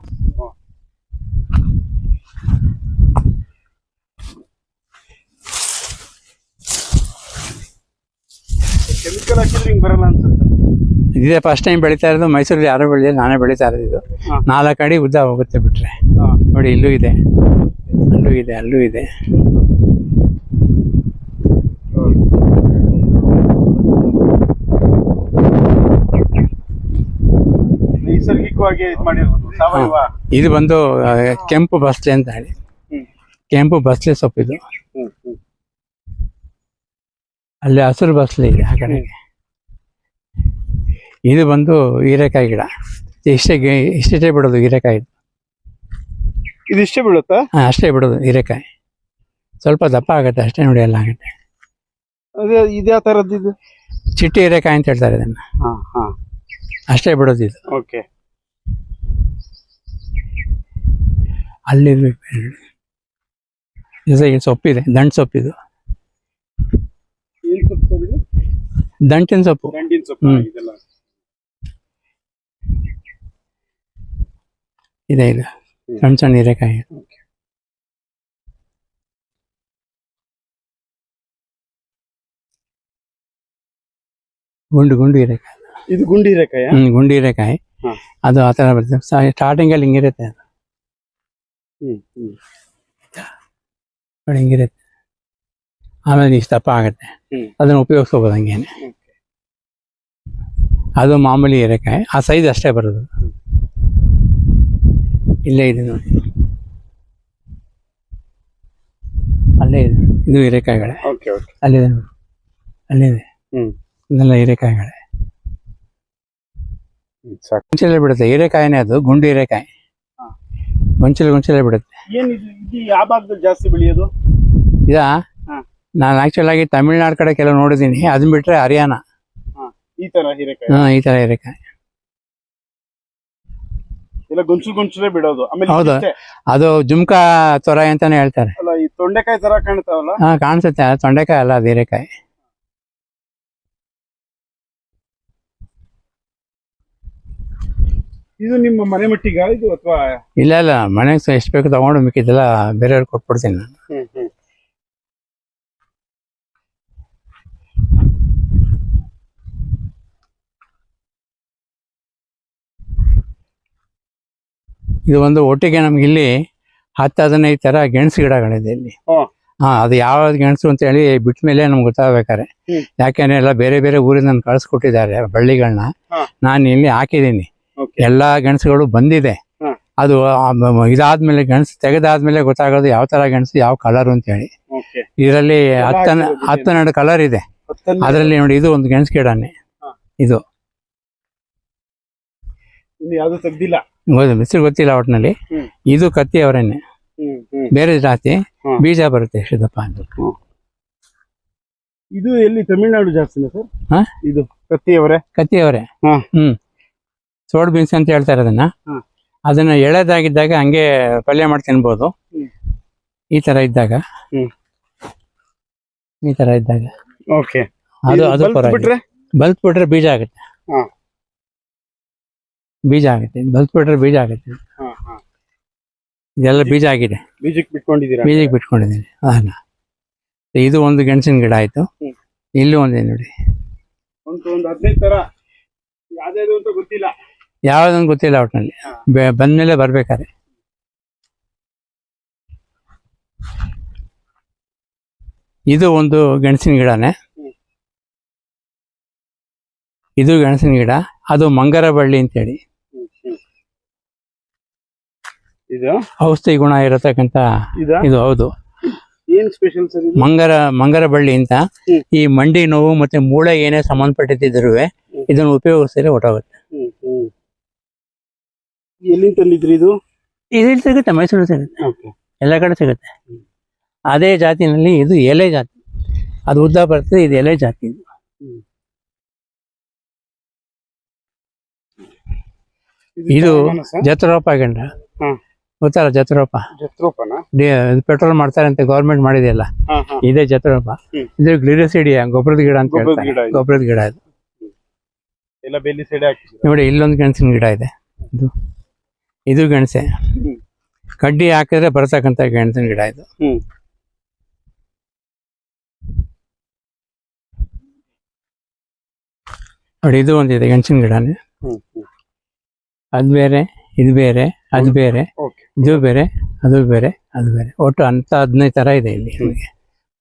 ಇದೇ ಫಸ್ಟ್ ಟೈಮ್ ಬೆಳೀತಾ ಇರೋದು, ಮೈಸೂರಲ್ಲಿ ಯಾರು ಬೆಳೆದಿಲ್ಲ, ನಾನೇ ಬೆಳೀತಾ ಇರೋದು. ಇದು 4 ಅಡಿ ಉದ್ದ ಹೋಗುತ್ತೆ ಬಿಟ್ರೆ. ನೋಡಿ, ಇಲ್ಲೂ ಇದೆ, ಅಲ್ಲೂ ಇದೆ, ಅಲ್ಲೂ ಇದೆ. ನೈಸರ್ಗಿಕವಾಗಿ ಇದು ಬಂದು ಕೆಂಪು ಬಸ್ಲೆ ಅಂತ ಹೇಳಿ, ಕೆಂಪು ಬಸ್ಲೆ ಸೊಪ್ಪು ಇದು. ಅಲ್ಲಿ ಹಸಿರು ಬಸ್ಲೆ ಇದೆ ಆ ಕಡೆಗೆ. ಇದು ಬಂದು ಹೀರೆಕಾಯಿ ಗಿಡ, ಇಷ್ಟೇ ಬಿಡೋದು ಹೀರೆಕಾಯಿ. ಇದಿಷ್ಟೇ ಬೀಳುತ್ತಾ? ಅಷ್ಟೇ ಬಿಡೋದು ಹೀರೆಕಾಯಿ. ಸ್ವಲ್ಪ ದಪ್ಪ ಆಗುತ್ತೆ ಅಷ್ಟೇ ನೋಡಿ, ಎಲ್ಲ ಆಗುತ್ತೆ. ಅದೇ ಇದ್ಯಾ ತರದ್ದು ಇದು? ಚಿಟ್ಟಿ ಹೀರೆಕಾಯಿ ಅಂತ ಹೇಳ್ತಾರೆ ಇದನ್ನ. ಅಷ್ಟೇ ಬಿಡೋದು ಇದು. ಓಕೆ. ಅಲ್ಲಿ ಸೊಪ್ಪಿದೆ, ದಂಟು ಸೊಪ್ಪಿದು. ಏನ್ ಸೊಪ್ಪು ಸರ್ ಇದು? ದಂಟಿನ ಸೊಪ್ಪು. ದಂಟಿನ ಸೊಪ್ಪು ಇದೆಲ್ಲ ಇದೆ. ಇದು ಸಣ್ಣ ಸಣ್ಣ ಹೀರೆಕಾಯಿ. ಗುಂಡು ಹೀರೆಕಾಯಿ. ಇದು ಗುಂಡಿ ಹೀರೆಕಾಯಿ? ಗುಂಡಿ ಹೀರೆಕಾಯಿ. ಅದು ಆ ಥರ ಬರ್ತದೆ. ಸ್ಟಾರ್ಟಿಂಗ್ ಅಲ್ಲಿ ಹಿಂಗಿರುತ್ತೆ ಅದು. ಹಿಂಗಿರುತ್ತೆ. ಆಮೇಲೆ ಇಷ್ಟು ದಪ್ಪ ಆಗುತ್ತೆ. ಅದನ್ನ ಉಪಯೋಗಿಸ್ಕೋಬೋದು ಹಂಗೇನೆ. ಅದು ಮಾಮೂಲಿ ಹೀರೆಕಾಯಿ. ಆ ಸೈಜ್ ಅಷ್ಟೇ ಬರೋದು. ಇಲ್ಲೇ ಇದೆ ನೋಡಿ, ಅಲ್ಲೇ ಇದೆ. ಇದು ಹೀರೆಕಾಯಿಗಳೇ. ಅಲ್ಲಿದೆ ನೋಡಿ, ಅಲ್ಲಿದೆ. ಇದೆಲ್ಲ ಹೀರೆಕಾಯಿಗಳೇ. ಗೊಂಚಲೇ ಬಿಡುತ್ತೆ ಹೀರೆಕಾಯಿನೇ. ಅದು ಗುಂಡು ಹೀರೆಕಾಯಿ. ಗೊಂಚಲೇ ಬಿಡುತ್ತೆ. ಇದು ಯಾವ ಭಾಗದಲ್ಲಿ ಜಾಸ್ತಿ ಬೆಳೆಯೋದು? ಇದಾ ನಾನು ಆಕ್ಚುಲ್ ಆಗಿ ತಮಿಳ್ನಾಡು ಕಡೆ ಕೆಲವು ನೋಡಿದ್ದೀನಿ. ಅದನ್ನ ಬಿಟ್ರೆ ಹರಿಯಾಣ. ಈ ತರ ಹೀರೆಕಾಯಿ? ಈ ತರ ಹೀರೆಕಾಯಿ ಎಲ್ಲ ಗೊಂಚಲೇ ಬಿಡೋದು. ಆಮೇಲೆ ಹೌದು, ಅದು ಜುಮ್ಕಾ ತೊರಾಯಿ ಅಂತಾನೆ ಹೇಳ್ತಾರೆ. ಅಲ್ಲ, ಈ ತೊಂಡೆಕಾಯಿ ತರ ಕಾಣ್ತಾವಲ್ಲ? ಕಾಣಿಸುತ್ತೆ. ತೊಂಡೆಕಾಯಿ ಅಲ್ಲ, ಅದು ಹೀರೆಕಾಯಿ. ಇದು ನಿಮ್ಮ ಮನೆ ಮಟ್ಟಿಗ ಇದು ಅಥವಾ? ಇಲ್ಲ, ಮನೆಗೆ ಎಷ್ಟು ಬೇಕು ತಗೊಂಡು ಮಿಕ್ಕಿದ್ದೆಲ್ಲ ಬೇರೆಯವ್ರಿಗೆ ಕೊಟ್ಬಿಡ್ತೀನಿ ನಾನು. ಇದು ಒಂದು ಒಟ್ಟಿಗೆ ನಮ್ಗೆ ಇಲ್ಲಿ 10-15 ತರ ಗೆಣಸು ಗಿಡಗಳಿದೆ ಇಲ್ಲಿ. ಅದು ಯಾವ ಗೆಣಸು ಅಂತ ಹೇಳಿ ಬಿಟ್ಟ ಮೇಲೆ ನಮ್ಗೆ ಗೊತ್ತಾಗ್ಬೇಕಾರೆ. ಯಾಕೆಂದ್ರೆ ಎಲ್ಲ ಬೇರೆ ಬೇರೆ ಊರಿಂದ ನನ್ಗೆ ಕಳ್ಸಿಕೊಟ್ಟಿದ್ದಾರೆ ಬಳ್ಳಿಗಳನ್ನ. ನಾನು ಇಲ್ಲಿ ಹಾಕಿದ್ದೀನಿ. ಎಲ್ಲಾ ಗೆಣಸುಗಳು ಬಂದಿದೆ. ಅದು ಇದಾದ್ಮೇಲೆ ಗೆಣಸು ತೆಗೆದಾದ್ಮೇಲೆ ಗೊತ್ತಾಗೋದು ಯಾವ ತರ ಗೆಣಸು, ಯಾವ ಕಲರ್ ಅಂತ ಹೇಳಿ. ಇದರಲ್ಲಿ 10-12 ಕಲರ್ ಇದೆ. ಅದರಲ್ಲಿ ನೋಡಿ, ಇದು ಒಂದು ಗೆಣಸು ಗಿಡನೇ. ಇದು ಯಾವ್ದು ತೆಗ್ದಿಲ್ಲ, ಹೆಸರು ಗೊತ್ತಿಲ್ಲ ಒಟ್ಟಿನಲ್ಲಿ. ಇದು ಕತ್ತಿ ಅವರೇನೆ, ಬೇರೆ ಜಾತಿ. ಬೀಜ ಬರುತ್ತೆ ಎಷ್ಟದಪ್ಪ ಅಂತ. ಇದು ಎಲ್ಲಿ ತಮಿಳ್ನಾಡು ಜಾಸ್ತಿನಾ ಸರ್? ಇದು ಕತ್ತಿ ಅವರೇ. ಸೋಡ್ ಬೀನ್ಸ್ ಅಂತ ಹೇಳ್ತಾರೆ ಅದನ್ನ. ಅದನ್ನ ಎಳೆದಾಗಿದ್ದಾಗ ಹಂಗೆ ಪಲ್ಯ ಮಾಡಿ ತಿನ್ಬೋದು. ಈ ತರ ಇದ್ದಾಗ ಅದು ಬಲ್ತ್ ಬಿಟ್ರೆ ಬೀಜ ಆಗುತ್ತೆ. ಬೀಜ ಆಗುತ್ತೆ. ಇದೆಲ್ಲ ಬೀಜ ಆಗಿದೆ. ಬೀಜಕ್ಕೆ ಬಿಟ್ಕೊಂಡಿದ್ದೀನಿ. ಇದು ಒಂದು ಗೆಣಸಿನ ಗಿಡ ಆಯ್ತು. ಇಲ್ಲಿ ಒಂದೇ ನೋಡಿ, ಒಂದು 15 ತರ. ಯಾವ್ದಂತ ಗೊತ್ತಿಲ್ಲ ಒಟ್ಟಿನಲ್ಲಿ. ಬಂದ್ಮೇಲೆ ಬರ್ಬೇಕಾದ್ರೆ. ಇದು ಒಂದು ಗೆಣಸಿನ ಗಿಡನೇ. ಇದು ಗೆಣಸಿನ ಗಿಡ. ಅದು ಮಂಗರ ಬಳ್ಳಿ ಅಂತೇಳಿ. ಔಷಧಿ ಗುಣ ಇರತಕ್ಕಂತ ಇದು. ಹೌದು. ಏನ್ ಸ್ಪೆಷಲ್ ಸರ್? ಮಂಗರ ಬಳ್ಳಿ ಅಂತ. ಈ ಮಂಡಿ ನೋವು ಮತ್ತೆ ಮೂಳೆ ಏನೇ ಸಂಬಂಧಪಟ್ಟಿದ್ರು ಇದನ್ನು ಉಪಯೋಗಿಸಿದ್ರೆ ಹೊಟ್ಟೋಗುತ್ತೆ. ಎಲ್ಲಿ ತಂದಿದ್ರಿ ಇದು? ಇಲ್ಲಿ ಸಿಗುತ್ತೆ, ಮೈಸೂರು ಸಿಗುತ್ತೆ, ಎಲ್ಲ ಕಡೆ ಸಿಗುತ್ತೆ. ಅದೇ ಜಾತಿನಲ್ಲಿ ಇದು ಎಲೆ ಜಾತಿ. ಅದು ಉದ್ದ ಬರ್ತದೆ, ಇದು ಎಲೆ ಜಾತಿ. ಇದು ಜತ್ರೋಪ ಗಿಡ. ಗೊತ್ತಲ್ಲ ಜತ್ರೋಪ? ಪೆಟ್ರೋಲ್ ಮಾಡ್ತಾರೆ ಅಂತ ಗೌರ್ಮೆಂಟ್ ಮಾಡಿದೆಯಲ್ಲ, ಇದೇ ಜತ್ರೋಪ. ಇದು ಗ್ಲಿರಿಸಿಡಿಯಾ, ಗೊಬ್ಬರದ ಗಿಡ ಅಂತ ಹೇಳ್ತಾರೆ. ಗೊಬ್ಬರದ ಗಿಡ ಇದು. ನೋಡಿ, ಇಲ್ಲೊಂದು ಗೆಣಸಿನ ಗಿಡ ಇದೆ. ಇದು ಗೆಣಸೆ. ಕಡ್ಡಿ ಹಾಕಿದ್ರೆ ಬರತಕ್ಕಂತ ಗೆಣಸಿನ ಗಿಡ ಇದು. ನೋಡಿ, ಇದು ಒಂದಿದೆ ಗೆಣಸಿನ ಗಿಡನೇ. ಅದು ಬೇರೆ, ಇದು ಬೇರೆ, ಅದು ಬೇರೆ, ಇದು ಬೇರೆ, ಅದು ಬೇರೆ, ಅದು ಬೇರೆ. ಒಟ್ಟು 15 ತರ ಇದೆ ಇಲ್ಲಿ ನಿಮಗೆ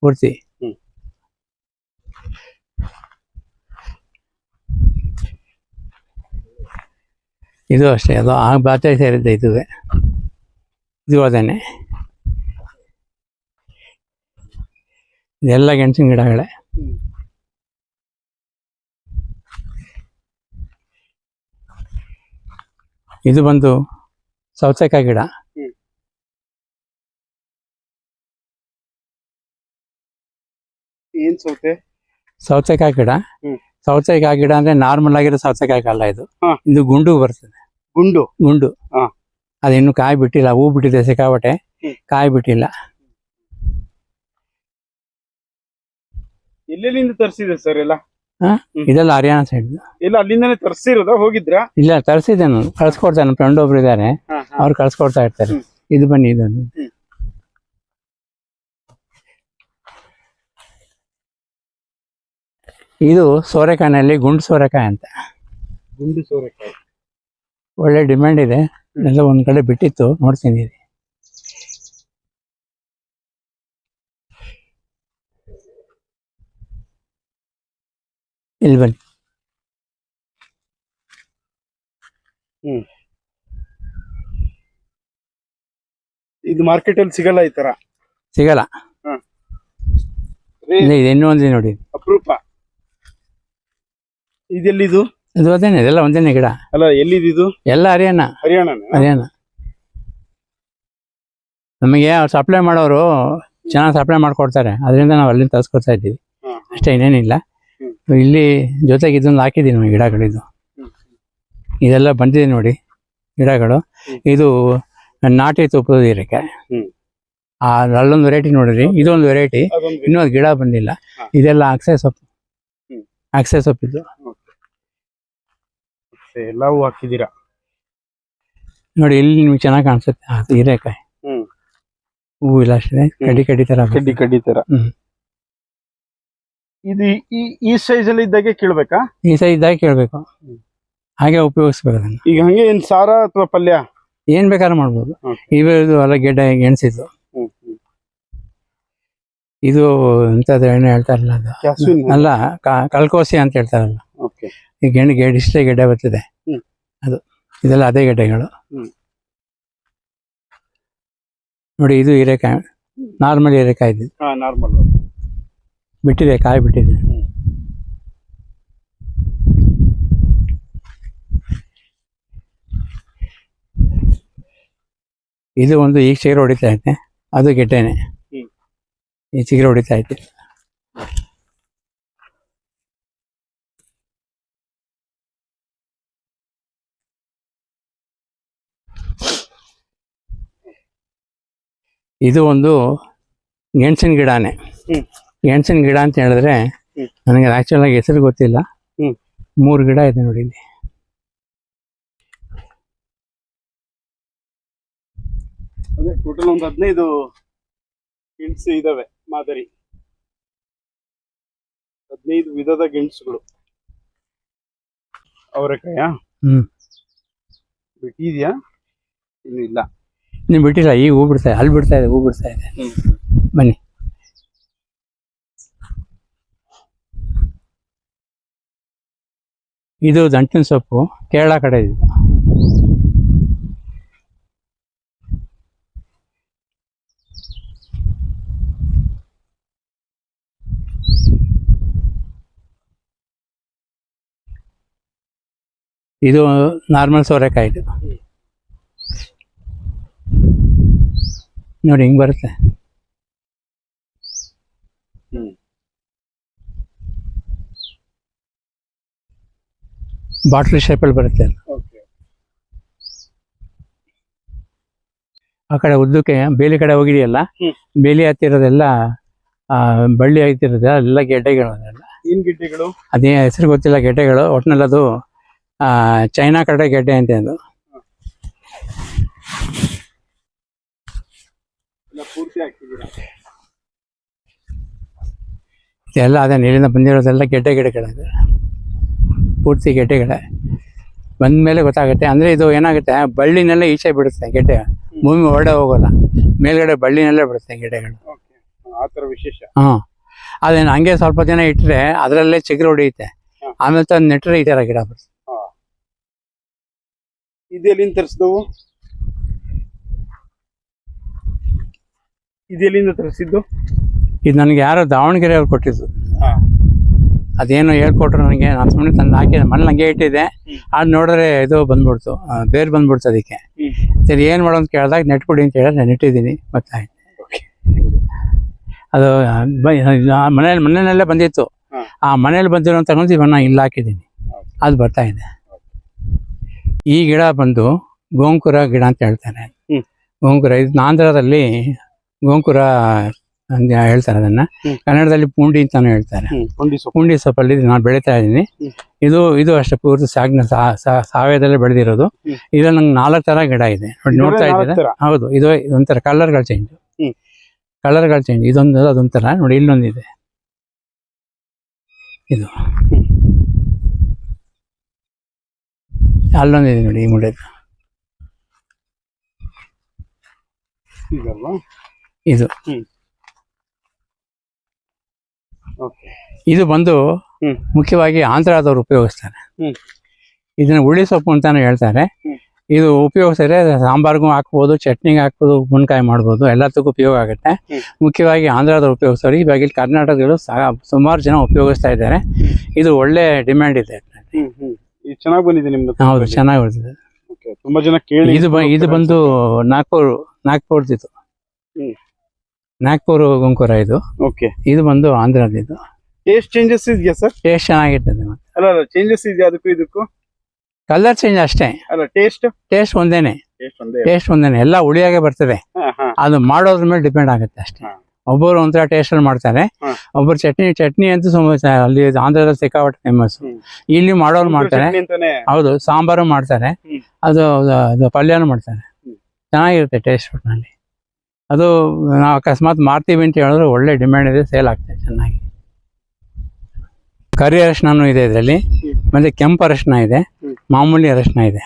ಪೂರ್ತಿ. ಇದು ಅಷ್ಟೇ, ಅದು ಆ ಬಾತೆ ಸೇರಿದ್ದೆ. ಇದು ಅದೇನೆ. ಇದೆಲ್ಲ ಗೆಣಸಿನ ಗಿಡಗಳೇ. ಇದು ಬಂದು ಸೌತೆಕಾಯಿ ಗಿಡ. ಏನ್ ಸೌತೆ? ಸೌತೆಕಾಯಿ ಗಿಡ. ಸೌತೆಕಾಯಿ ಗಿಡ ಅಂದ್ರೆ ನಾರ್ಮಲ್ ಆಗಿರೋ ಸೌತೆಕಾಯಿ ಅಲ್ಲ ಇದು. ಇದು ಗುಂಡು ಬರ್ತದೆ. ಗುಂಡು. ಅದಿನ್ನು ಕಾಯಿ ಬಿಟ್ಟಿಲ್ಲ, ಹೂ ಬಿಟ್ಟಿದೆ ಸಿಕ್ಕಾಪಟ್ಟೆ, ಕಾಯಿ ಬಿಟ್ಟಿಲ್ಲ. ಎಲ್ಲೆಲ್ಲಿಂದ ತರಿಸಿದೆ ಸರ್ ಎಲ್ಲ? ಇದೆಲ್ಲ ಹರಿಯಾಣ ಸೈಡ್. ಎಲ್ಲ ಅಲ್ಲಿಂದಾನೆ ತರಿಸಿರೋದ, ಹೋಗಿದ್ರಾ? ಇಲ್ಲ, ತರಿಸಿದ್ದೆ ನಾನು, ಕಳ್ಸ್ಕೊಡ್ತೇನೆ. ನನ್ನ ಫ್ರೆಂಡ್ ಒಬ್ರು ಇದ್ದಾರೆ, ಅವ್ರು ಕಳ್ಸ್ಕೊಡ್ತಾ ಇರ್ತಾರೆ. ಇದು ಬನ್ನಿ, ಇದೊಂದು. ಇದು ಸೋರೆಕಾಯಿನಲ್ಲಿ ಗುಂಡು ಸೋರೆಕಾಯಿ ಅಂತ. ಗುಂಡು ಸೋರೆಕಾಯಿ ಒಳ್ಳೆ ಡಿಮ್ಯಾಂಡ್ ಇದೆ. ಎಲ್ಲ ಒಂದ್ ಕಡೆ ಬಿಟ್ಟಿತ್ತು, ನೋಡ್ತೀನಿ. ಇಲ್ಲಿ ಬನ್ನಿ. ಇದು ಮಾರ್ಕೆಟ್ ಅಲ್ಲಿ ಸಿಗಲ್ಲ, ಈ ತರ ಸಿಗಲ್ಲ. ಇದು ಇನ್ನೂ ಒಂದೇ ನೋಡಿ, ಅಪರೂಪ. ಇದೆಲ್ಲಿದು? ಇದು ಅದೇನೆ, ಇದೆಲ್ಲ ಒಂದೇನೆ ಗಿಡ ಅಲ್ಲ. ಎಲ್ಲಿದು? ಎಲ್ಲ ಹರಿಯಾಣ. ಹರಿಯಾಣ. ನಮಗೆ ಅವ್ರು ಸಪ್ಲೈ ಮಾಡೋರು ಚೆನ್ನಾಗಿ ಸಪ್ಲೈ ಮಾಡ್ಕೊಡ್ತಾರೆ, ಅದರಿಂದ ನಾವು ಅಲ್ಲಿಂದ ತರಿಸ್ಕೊಡ್ತಾ ಇದ್ದೀವಿ ಅಷ್ಟೇ, ಇನ್ನೇನಿಲ್ಲ. ಇಲ್ಲಿ ಜೊತೆಗೆ ಇದೊಂದು ಹಾಕಿದ್ದೀವಿ ನಮಗೆ ಗಿಡಗಳಿದು. ಇದೆಲ್ಲ ಬಂದಿದೆ ನೋಡಿ ಗಿಡಗಳು. ಇದು ನಾಟಿ ತುಪ್ಪದ ಹೀರೆಕಾಯಿ. ಅಲ್ಲೊಂದು ವೆರೈಟಿ ನೋಡಿರಿ, ಇದೊಂದು ವೆರೈಟಿ. ಇನ್ನೊಂದು ಗಿಡ ಬಂದಿಲ್ಲ. ಇದೆಲ್ಲ ಅಕ್ಸೆ ಸೊಪ್ಪು. ಅಕ್ಸೆ ಸೊಪ್ಪಿದ್ದು ಎಲ್ಲವೂ ಹಾಕಿದ್ದೀರಾ ನೋಡಿ. ಇಲ್ಲಿ ನಿಮ್ಗೆ ಚೆನ್ನಾಗಿ ಕಾಣಿಸುತ್ತೆ ಹೀರೆಕಾಯಿ. ಹೂವು ಇಲ್ಲ ಅಷ್ಟೇ, ಕಡ್ಡಿ ತರ. ಕಡ್ಡಿ ತರ. ಇದು ಈ ಸೈಜ್ ಅಲ್ಲಿ ಇದ್ದಾಗೆ ಕೇಳ್ಬೇಕಾ? ಈ ಸೈಜ್ ಇದ್ದಾಗ ಕೇಳ್ಬೇಕು, ಹಾಗೆ ಉಪಯೋಗಿಸ್ಬೇಕು ಅದನ್ನ. ಈಗ ಹಂಗೆ ಏನ್ ಸಾರ ಅಥವಾ ಪಲ್ಯ ಏನ್ ಬೇಕಾದ್ರೂ ಮಾಡ್ಬೋದು. ಇವೆರಡು ಎಲ್ಲ ಗೆಡ್ಡೆ ಗೆಣಸಿದ್ದು. ಇದು ಎಂತದ್ದು ಎಣ್ಣೆ ಹೇಳ್ತಾರಲ್ಲ, ಅದು ಅಲ್ಲ, ಕಲ್ಕೋಸಿ ಅಂತ ಹೇಳ್ತಾರಲ್ಲ. ಈ ಗೆಡ್ಡೆ ಇಷ್ಟೇ ಗೆಡ್ಡೆ ಬರ್ತದೆ ಅದು. ಇದೆಲ್ಲ ಅದೇ ಗೆಡ್ಡೆಗಳು ನೋಡಿ. ಇದು ಹೀರೆಕಾಯಿ, ನಾರ್ಮಲ್ ಹೀರೆಕಾಯಿ. ಇದು ಬಿಟ್ಟಿದೆ, ಕಾಯಿ ಬಿಟ್ಟಿದೆ. ಇದು ಒಂದು ಈಗ ಚಿಗುರು ಹೊಡಿತಾ ಐತೆ, ಅದು ಗೆಡ್ಡೆನೆ. ಈ ಚಿಗುರು ಹೊಡಿತಾ ಐತೆ. ಇದು ಒಂದು ಗೆಣಸಿನ ಗಿಡನೇ. ಗೆಣಸಿನ ಗಿಡ ಅಂತ ಹೇಳಿದ್ರೆ ನನಗೆ ಆಕ್ಚುಲ್ ಆಗಿ ಹೆಸರು ಗೊತ್ತಿಲ್ಲ. 3 ಗಿಡ ಇದೆ ನೋಡಿ ಇಲ್ಲಿ. ಅದೇ ಟೋಟಲ್ ಒಂದು 15 ಗೆಣಸು ಇದಾವೆ ಮಾದರಿ. 15 ವಿಧದ ಗೆಣಸುಗಳು. ಅವರೆಕಾಯ ಬಿಟ್ಟಿದ್ಯಾ? ಇನ್ನು ಇಲ್ಲ, ನೀವು ಬಿಟ್ಟಿಲ್ಲ. ಈಗ ಹೂ ಬಿಡ್ತಾ ಇದೆ, ಅಲ್ಲಿ ಬಿಡ್ತಾ ಇದೆ, ಹೂ ಬಿಡ್ತಾ ಇದೆ. ಬನ್ನಿ. ಇದು ದಂಟಿನ ಸೊಪ್ಪು, ಕೇರಳ ಕಡೆ ಇದು. ಇದು ನಾರ್ಮಲ್ ಸೋರೆಕಾಯಿ. ಇದು ನೋಡಿ ಹಿಂಗ್ ಬರುತ್ತೆ. ಬಾಟ್ಲಿ ಶೇಪಲ್ಲಿ ಬರುತ್ತೆ. ಆ ಕಡೆ ಉದ್ದಕ್ಕೆ ಬೇಲಿ ಕಡೆ ಹೋಗಿದೆಯಲ್ಲ, ಬೇಲಿ ಹತ್ತಿರೋದೆಲ್ಲ ಬಳ್ಳಿ ಹತ್ತಿರೋದು ಎಲ್ಲ ಗೆಡ್ಡೆಗಳು. ಅದೆಲ್ಲ ಏನ್ ಗೆಡ್ಡೆಗಳು? ಅದೇ ಹೆಸರು ಗೊತ್ತಿಲ್ಲ ಗೆಡ್ಡೆಗಳು. ಒಟ್ಟಿನಲ್ಲಿ ಅದು ಚೈನಾ ಕಡೆ ಗೆಡ್ಡೆ ಅಂತ. ಅದು ಎಲ್ಲ ಅದೇ ನೀರಿನ ಬಂದಿರೋದೆಲ್ಲ ಗೆಡ್ಡೆ ಗಿಡಗಳಿದೆ, ಪೂರ್ತಿ ಗೆಡ್ಡೆಗಳೇ. ಬಂದ್ಮೇಲೆ ಗೊತ್ತಾಗುತ್ತೆ. ಅಂದ್ರೆ ಇದು ಏನಾಗುತ್ತೆ, ಬಳ್ಳಿನೆಲ್ಲ ಈಚೆ ಬಿಡುತ್ತೆ ಗೆಡ್ಡೆ, ಭೂಮಿ ಹೊರಡೆ ಹೋಗೋಲ್ಲ, ಮೇಲ್ಗಡೆ ಬಳ್ಳಿನಲ್ಲೇ ಬಿಡುತ್ತೆ ಗೆಡ್ಡೆಗಳು. ವಿಶೇಷ. ಅದೇನು ಹಂಗೆ ಸ್ವಲ್ಪ ದಿನ ಇಟ್ಟರೆ ಅದರಲ್ಲೇ ಚಿಗುರು ಹೊಡಿಯುತ್ತೆ. ಆಮೇಲೆ ತಂದು ನೆಟ್ಟರೆ ಈ ತರ ಗಿಡ ಬರುತ್ತೆ. ಇದೆಲ್ಲಿಂದ ತರಿಸಿದವು? ಇದೆಲ್ಲಿಂದ ತರಿಸಿದ್ದು? ಇದು ನನಗೆ ಯಾರೋ ದಾವಣಗೆರೆ ಅವ್ರು ಕೊಟ್ಟಿದ್ದು. ಅದೇನೋ ಹೇಳ್ಕೊಟ್ರು ನನಗೆ. ನಾನು ಸುಮ್ಮನೆ ತಂದು ಹಾಕಿದೆ, ಮನೇಲಿ ಹಂಗೆ ಇಟ್ಟಿದ್ದೆ. ಅದು ನೋಡಿದ್ರೆ ಇದು ಬಂದ್ಬಿಡ್ತು, ಬೇರೆ ಬಂದ್ಬಿಡ್ತು. ಅದಕ್ಕೆ ಸರಿ ಏನು ಮಾಡೋ ಅಂತ ಕೇಳಿದಾಗ ನೆಟ್ಬಿಡಿ ಅಂತ ಹೇಳಿ ನಾನು ನೆಟ್ಟಿದ್ದೀನಿ. ಗೊತ್ತಾಯ್ತು. ಅದು ಮನೆಯಲ್ಲೇ ಬಂದಿತ್ತು. ಆ ಮನೇಲಿ ಬಂದಿರೋ ತಗೊಂಡು ಇವನ್ನ ಇಲ್ಲಿ ಹಾಕಿದ್ದೀನಿ, ಅದು ಬರ್ತಾ ಇದೆ. ಈ ಗಿಡ ಬಂದು ಗೋಂಕುರ ಗಿಡ ಅಂತ ಹೇಳ್ತಾರೆ. ಗೋಂಕುರ ಇದು ಆಂಧ್ರದಲ್ಲಿ ಗೋಂಕುರ ಅಂತ ಹೇಳ್ತಾರೆ ಅದನ್ನ. ಕನ್ನಡದಲ್ಲಿ ಪುಂಡಿ ಅಂತಾನು ಹೇಳ್ತಾರೆ. ಪುಂಡಿ ಸೊಪ್ಪಲ್ಲಿ ನಾನು ಬೆಳೀತಾ ಇದ್ದೀನಿ. ಇದು ಅಷ್ಟೇ ಪೂರ್ತಿ ಸಾವಯವದಲ್ಲೇ ಬೆಳೆದಿರೋದು. ಇದ್ರಲ್ಲಿ ನಂಗೆ 4 ಥರ ಗಿಡ ಇದೆ ನೋಡಿ, ನೋಡ್ತಾ ಇದ್ದೀರಾ? ಹೌದು, ಇದು ಒಂಥರ ಕಲರ್ಗಳು ಚೇಂಜ್. ಇದೊಂದು ಅದೊಂಥರ ನೋಡಿ, ಇಲ್ಲೊಂದಿದೆ, ಇದು ಅಲ್ಲೊಂದಿದೆ ನೋಡಿ, ಈ ಮುಡಿದು ಇದು. ಇದು ಬಂದು ಮುಖ್ಯವಾಗಿ ಆಂಧ್ರದವ್ರು ಉಪಯೋಗಿಸ್ತಾರೆ. ಇದನ್ನ ಹುಳಿ ಸೊಪ್ಪು ಅಂತಾನು ಹೇಳ್ತಾರೆ. ಇದು ಉಪಯೋಗಿಸಿದ್ರೆ ಸಾಂಬಾರ್ಗೂ ಹಾಕ್ಬೋದು, ಚಟ್ನಿಗೆ ಹಾಕ್ಬೋದು, ಉಪ್ಪಿನಕಾಯಿ ಮಾಡ್ಬೋದು, ಎಲ್ಲದಕ್ಕೂ ಉಪಯೋಗ ಆಗುತ್ತೆ. ಮುಖ್ಯವಾಗಿ ಆಂಧ್ರದವ್ರು ಉಪಯೋಗಿಸ್ತಾರೆ. ಇವಾಗ ಇಲ್ಲಿ ಕರ್ನಾಟಕದಲ್ಲೂ ಸುಮಾರು ಜನ ಉಪಯೋಗಿಸ್ತಾ ಇದ್ದಾರೆ. ಇದು ಒಳ್ಳೆ ಡಿಮ್ಯಾಂಡ್ ಇದೆ. ಚೆನ್ನಾಗಿ ಬಂದಿದೆ ನಿಮ್ದು. ಹೌದು, ಚೆನ್ನಾಗಿ ಬರ್ತದೆ. ತುಂಬಾ ಜನ ಕೇಳಿ. ಇದು ಬಂದು ನಾಗ್ಪುರ್ದಿದು, ನಾಗ್ಪುರ್ ಗೋಂಕುರ ಇದು. ಇದು ಬಂದು ಆಂಧ್ರದಿದು. ಟೇಸ್ಟ್ ಚೇಂಜಸ್ ಇದೆಯಾ ಸರ್? ಟೇಸ್ಟ್ ಚೆನ್ನಾಗಿರ್ತದೆ. ಮತ್ತೆ ಅಲ್ಲ ಚೇಂಜಸ್ ಇದೆಯಾ ಅದಕ್ಕೂ ಇದಕ್ಕೂ? ಕಲರ್ ಚೇಂಜ್ ಅಷ್ಟೇ. ಅಲ್ಲ ಟೇಸ್ಟ್ ಒಂದೇನೆ. ಎಲ್ಲ ಹುಳಿಯಾಗೆ ಬರ್ತದೆ. ಅದು ಮಾಡೋದ್ರ ಮೇಲೆ ಡಿಪೆಂಡ್ ಆಗುತ್ತೆ ಅಷ್ಟೇ. ಒಬ್ಬರು ಒಂಥರ ಟೇಸ್ಟ್ ಅಲ್ಲಿ ಮಾಡ್ತಾರೆ, ಒಬ್ಬರು ಚಟ್ನಿ ಅಂತೂ ಅಲ್ಲಿ ಆಂಧ್ರದಲ್ಲಿ ಸಿಕ್ಕಾಪಟ್ಟೆ ಫೇಮಸ್. ಇಲ್ಲಿ ಮಾಡೋರು ಮಾಡ್ತಾರೆ. ಹೌದು, ಸಾಂಬಾರು ಮಾಡ್ತಾರೆ, ಅದು ಪಲ್ಯನೂ ಮಾಡ್ತಾರೆ. ಚೆನ್ನಾಗಿರುತ್ತೆ ಟೇಸ್ಟ್ ಒಟ್ಟಿನಲ್ಲಿ. ಅದು ನಾವು ಅಕಸ್ಮಾತ್ ಮಾರ್ತೀವಿ ಅಂತ ಹೇಳಿದ್ರೆ ಒಳ್ಳೆ ಡಿಮ್ಯಾಂಡ್ ಇದೆ, ಸೇಲ್ ಆಗ್ತದೆ ಚೆನ್ನಾಗಿ. ಕರಿ ಅರಿಶಿನೂ ಇದೆ ಇದರಲ್ಲಿ, ಮತ್ತೆ ಕೆಂಪು ಅರಿಶಿನ ಇದೆ, ಮಾಮೂಲಿ ಅರಿಶಿನ ಇದೆ.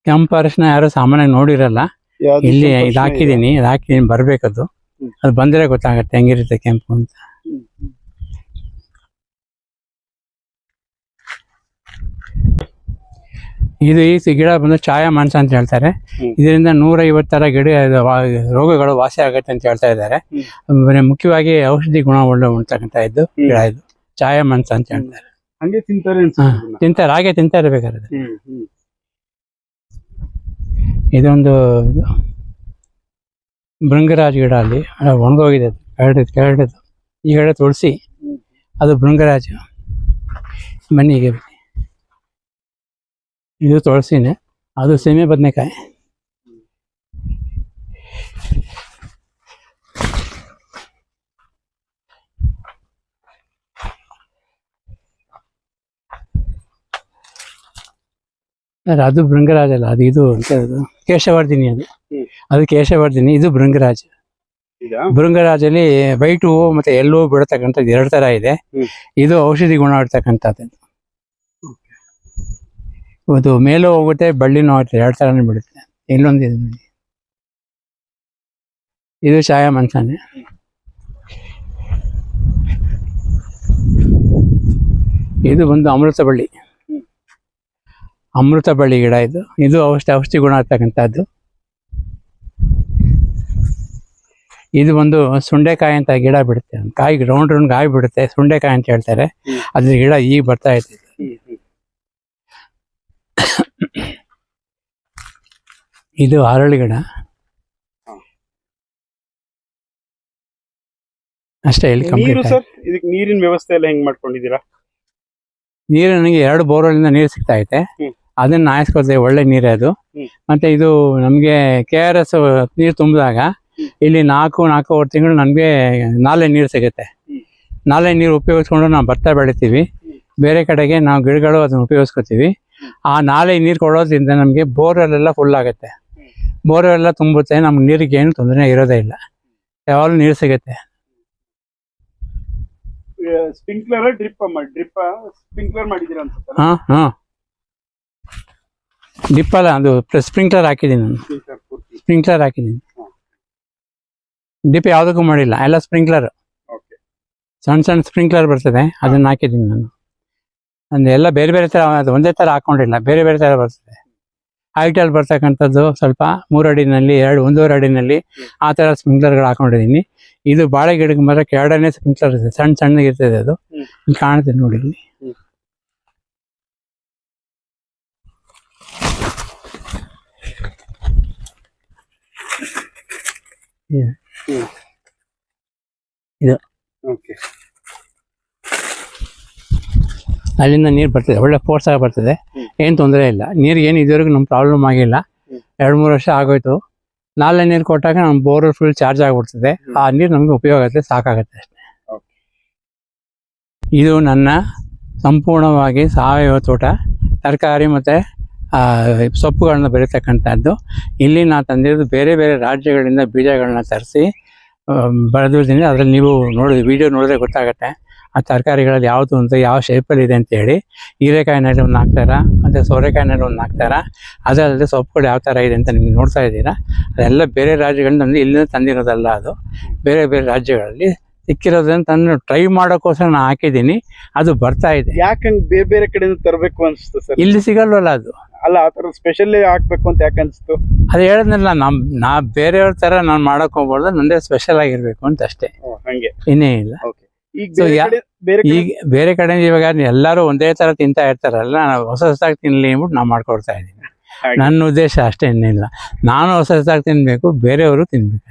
ಕೆಂಪು ಅರಿಶಿನ ಯಾರು ಸಾಮಾನ್ಯವಾಗಿ ನೋಡಿರಲ್ಲ. ಇಲ್ಲಿ ಇದು ಹಾಕಿದ್ದೀನಿ ಬರ್ಬೇಕದು. ಅದು ಬಂದ್ರೆ ಗೊತ್ತಾಗತ್ತೆ ಹೆಂಗಿರುತ್ತೆ ಕೆಂಪು ಅಂತ. ಇದು ಈ ಗಿಡ ಬಂದು ಛಾಯಾ ಮಾಂಸ ಅಂತ ಹೇಳ್ತಾರೆ. ಇದರಿಂದ 150 ಥರ ರೋಗಗಳು ವಾಸಿ ಆಗುತ್ತೆ ಅಂತ ಹೇಳ್ತಾ ಇದ್ದಾರೆ. ಮುಖ್ಯವಾಗಿ ಔಷಧಿ ಗುಣ ಒಳ್ಳೆ ಉಂಟಕ್ಕಂತ ಗಿಡ ಇದು ಛಾಯಾ ಮಾಂಸ ಅಂತ ಹೇಳ್ತಾರೆ. ತಿಂತಾರೆ, ಹಾಗೆ ತಿಂತಾ ಇರ್ಬೇಕಾದ್ರೆ. ಇದೊಂದು ಭೃಂಗರಾಜ ಗಿಡ, ಅಲ್ಲಿ ಒಣಗೋಗಿದೆ, ಕೆರಡಿದ್ದು. ಈ ಗಿಡ ತುಳಸಿ, ಅದು ಭೃಂಗರಾಜ. ಬನ್ನಿ, ಹೀಗೆ ಬನ್ನಿ. ಇದು ತುಳಸಿನೇ, ಅದು ಸೀಮೆ ಬದನೆಕಾಯಿ. ಅದು ಭೃಂಗರಾಜ ಅಲ್ಲ, ಇದು ಕೇಶವರ್ಧಿನಿ. ಅದು ಕೇಶವರ್ಧಿನಿ, ಇದು ಭೃಂಗರಾಜ. ಭೃಂಗರಾಜಲ್ಲಿ ವೈಟ್ ಹೂವು ಮತ್ತೆ ಎಲ್ಲೋ ಬಿಡತಕ್ಕಂಥದ್ದು 2 ಥರ ಇದೆ. ಇದು ಔಷಧಿ ಗುಣ ಇರ್ತಕ್ಕಂಥದ್ದು. ಅದು ಮೇಲೂ ಹೋಗುತ್ತೆ, ಬಳ್ಳಿನೂ ಆಗುತ್ತೆ, 2 ಥರನೂ ಬಿಡುತ್ತೆ. ಇಲ್ಲೊಂದಿದೆ ನೋಡಿ, ಇದು ಛಾಯಾ ಮಾಂಸನೇ. ಇದು ಬಂದು ಅಮೃತ ಬಳ್ಳಿ ಗಿಡ. ಇದು ಔಷಧಿ ಗುಣ ಇರ್ತಕ್ಕಂಥದ್ದು. ಇದು ಒಂದು ಸುಂಡೆಕಾಯಿ ಅಂತ ಗಿಡ ಬಿಡುತ್ತೆ, ಕಾಯಿ ರೌಂಡ್ ಕಾಯಿ ಬಿಡುತ್ತೆ, ಸುಂಡೆಕಾಯಿ ಅಂತ ಹೇಳ್ತಾರೆ. ಅದ್ರ ಗಿಡ ಈಗ ಬರ್ತಾ ಇರ್ತದೆ. ಇದು ಹರಳು ಗಿಡ ಅಷ್ಟೇ. ಇಲ್ಲಿ ಇದಕ್ಕೆ ನೀರಿನ ವ್ಯವಸ್ಥೆ ಎಲ್ಲ ಹೆಂಗ್ ಮಾಡ್ಕೊಂಡಿದ್ದೀರಾ? ನೀರು ನನಗೆ 2 ಬೋರ್ವೆಲ್ ನೀರು ಸಿಗ್ತಾ ಐತೆ. ಅದನ್ನ ಹಾಯಿಸ್ಕೊಳ್ತೇವೆ, ಒಳ್ಳೆ ನೀರೇ ಅದು. ಮತ್ತೆ ಇದು ನಮಗೆ KRS ನೀರು ತುಂಬಿದಾಗ ಇಲ್ಲಿ 4-4.5 ತಿಂಗಳು ನಮಗೆ ನಾಲೆ ನೀರು ಸಿಗುತ್ತೆ. ನಾಲೆ ನೀರು ಉಪಯೋಗಿಸ್ಕೊಂಡು ನಾವು ಭತ್ತ ಬೆಳಿತೀವಿ. ಬೇರೆ ಕಡೆಗೆ ನಾವು ಗಿಡಗಳು ಅದನ್ನು ಉಪಯೋಗಿಸ್ಕೊತೀವಿ. ಆ ನಾಲೆ ನೀರು ಕೊಡೋದ್ರಿಂದ ನಮಗೆ ಬೋರ್ವೆಲ್ ಎಲ್ಲ ಫುಲ್ ಆಗುತ್ತೆ. ಬೋರ್ವೆಲ್ ಎಲ್ಲ ತುಂಬುತ್ತೆ, ನಮ್ಗೆ ನೀರಿಗೆ ಏನು ತೊಂದರೆ ಇರೋದೇ ಇಲ್ಲ, ಯಾವಾಗಲೂ ನೀರು ಸಿಗುತ್ತೆ. ಡ್ರಿಪ್ ಅಲ್ಲ, ಅದು ಸ್ಪ್ರಿಂಕ್ಲರ್ ಹಾಕಿದ್ದೀನಿ ನಾನು. ಡ್ರಿಪ್ ಯಾವುದಕ್ಕೂ ಮಾಡಿಲ್ಲ, ಎಲ್ಲ ಸ್ಪ್ರಿಂಕ್ಲರ್. ಸಣ್ಣ ಸ್ಪ್ರಿಂಕ್ಲರ್ ಬರ್ತದೆ, ಅದನ್ನ ಹಾಕಿದ್ದೀನಿ ನಾನು. ಅಂದ್ರೆ ಎಲ್ಲ ಬೇರೆ ಥರ, ಅದು ಒಂದೇ ಥರ ಹಾಕೊಂಡಿಲ್ಲ, ಬೇರೆ ಥರ ಬರ್ತದೆ. ಹೈಟಲ್ಲಿ ಬರ್ತಕ್ಕಂಥದ್ದು ಸ್ವಲ್ಪ 3 ಅಡಿನಲ್ಲಿ 1.5 ಅಡಿನಲ್ಲಿ ಆ ಥರ ಸ್ಪ್ರಿಂಕ್ಲರ್ಗಳು ಹಾಕೊಂಡಿದ್ದೀನಿ. ಇದು ಬಾಳೆ ಗಿಡಕ್ಕೆ ಮಾತ್ರ ಕೆಳಗಡೆ ಸ್ಪ್ರಿಂಕ್ಲರ್ ಇದೆ, ಸಣ್ಣಗಿರ್ತದೆ ಅದು. ಇಲ್ಲಿ ಕಾಣುತ್ತೆ ನೋಡಿ ಇಲ್ಲಿ. ಇದು ಅಲ್ಲಿಂದ ನೀರು ಬರ್ತದೆ, ಒಳ್ಳೆ ಫೋರ್ಸ್ ಆಗಿ ಬರ್ತದೆ, ಏನು ತೊಂದರೆ ಇಲ್ಲ. ನೀರಿಗೆ ಏನು ಇದುವರೆಗೂ ನಮ್ಮ ಪ್ರಾಬ್ಲಮ್ ಆಗಿಲ್ಲ. 2-3 ವರ್ಷ ಆಗೋಯ್ತು. 4 ನೀರು ಕೊಟ್ಟಾಗ ನಮ್ಮ ಬೋರ್ವೆಲ್ ಫುಲ್ ಚಾರ್ಜ್ ಆಗಿಬಿಡ್ತದೆ. ಆ ನೀರು ನಮಗೆ ಉಪಯೋಗ ಆಗುತ್ತೆ, ಸಾಕಾಗುತ್ತೆ ಅಷ್ಟೇ. ಇದು ನನ್ನ ಸಂಪೂರ್ಣವಾಗಿ ಸಾವಯವ ತೋಟ, ತರಕಾರಿ ಮತ್ತು ಸೊಪ್ಪುಗಳನ್ನ ಬೆಳೀತಕ್ಕಂಥದ್ದು. ಇಲ್ಲಿ ನಾನು ತಂದಿರೋದು ಬೇರೆ ಬೇರೆ ರಾಜ್ಯಗಳಿಂದ ಬೀಜಗಳನ್ನ ತರಿಸಿ ಬೆಳೆದಿದ್ದೀನಿ. ಅದರಲ್ಲಿ ನೀವು ವಿಡಿಯೋ ನೋಡಿದ್ರೆ ಗೊತ್ತಾಗುತ್ತೆ ಆ ತರಕಾರಿಗಳಲ್ಲಿ ಯಾವುದು ಅಂತ, ಯಾವ ಶೇಪಲ್ಲಿ ಇದೆ ಅಂತೇಳಿ. ಹೀರೆಕಾಯಿನಲ್ಲಿ ಒಂದು ಹಾಕ್ತಾರ, ಮತ್ತು ಸೋರೆಕಾಯಿನಲ್ಲಿ ಒಂದು ಹಾಕ್ತಾರ. ಅದಲ್ಲದೆ ಸೊಪ್ಪುಗಳು ಯಾವ ಥರ ಇದೆ ಅಂತ ನಿಮ್ಗೆ ನೋಡ್ತಾ ಇದ್ದೀರಾ. ಅದೆಲ್ಲ ಬೇರೆ ರಾಜ್ಯಗಳಿಂದ ಇಲ್ಲಿಂದ ತಂದಿರೋದಲ್ಲ, ಅದು ಬೇರೆ ಬೇರೆ ರಾಜ್ಯಗಳಲ್ಲಿ ಸಿಕ್ಕಿರೋದನ್ನ ತಂದು ಟ್ರೈ ಮಾಡೋಕ್ಕೋಸ್ಕರ ನಾನು ಹಾಕಿದ್ದೀನಿ. ಅದು ಬರ್ತಾ ಇದೆ. ಯಾಕಂದ್ರೆ ಬೇರೆ ಬೇರೆ ಕಡೆಯಿಂದ ತರಬೇಕು ಅನ್ಸುತ್ತೆ ಸರ್? ಇಲ್ಲಿ ಸಿಗಲ್ವಲ್ಲ ಅದು. ಅಲ್ಲ, ಆ ಥರ ಸ್ಪೆಷಲ್ ಹಾಕ್ಬೇಕು ಅಂತ ಯಾಕೆ ಅನ್ಸ್ತು? ಅದು ಹೇಳಿದ್ನಲ್ಲ, ನಾ ಬೇರೆಯವ್ರ ಥರ ನಾನು ಮಾಡಕ್ ಹೋಗ್ಬಾರ್ದು, ನಂದೇ ಸ್ಪೆಷಲ್ ಆಗಿರ್ಬೇಕು ಅಂತ ಅಷ್ಟೇ, ಹಂಗೆ ಇನ್ನೇ ಇಲ್ಲ. ಈಗ ಬೇರೆ ಕಡೆ ಇವಾಗ ಎಲ್ಲರೂ ಒಂದೇ ತರ ತಿಂತಾ ಇರ್ತಾರಲ್ಲ, ನಾವು ಹೊಸದಾಗಿ ತಿನ್ಲಿ ಅಂದ್ಬಿಟ್ಟು ನಾವು ಮಾಡ್ಕೊಡ್ತಾ ಇದ್ದೀನಿ. ನನ್ನ ಉದ್ದೇಶ ಅಷ್ಟೇ, ಇನ್ನಿಲ್ಲ. ನಾನು ಹೊಸದಾಗಿ ತಿನ್ಬೇಕು, ಬೇರೆಯವರು ತಿನ್ಬೇಕು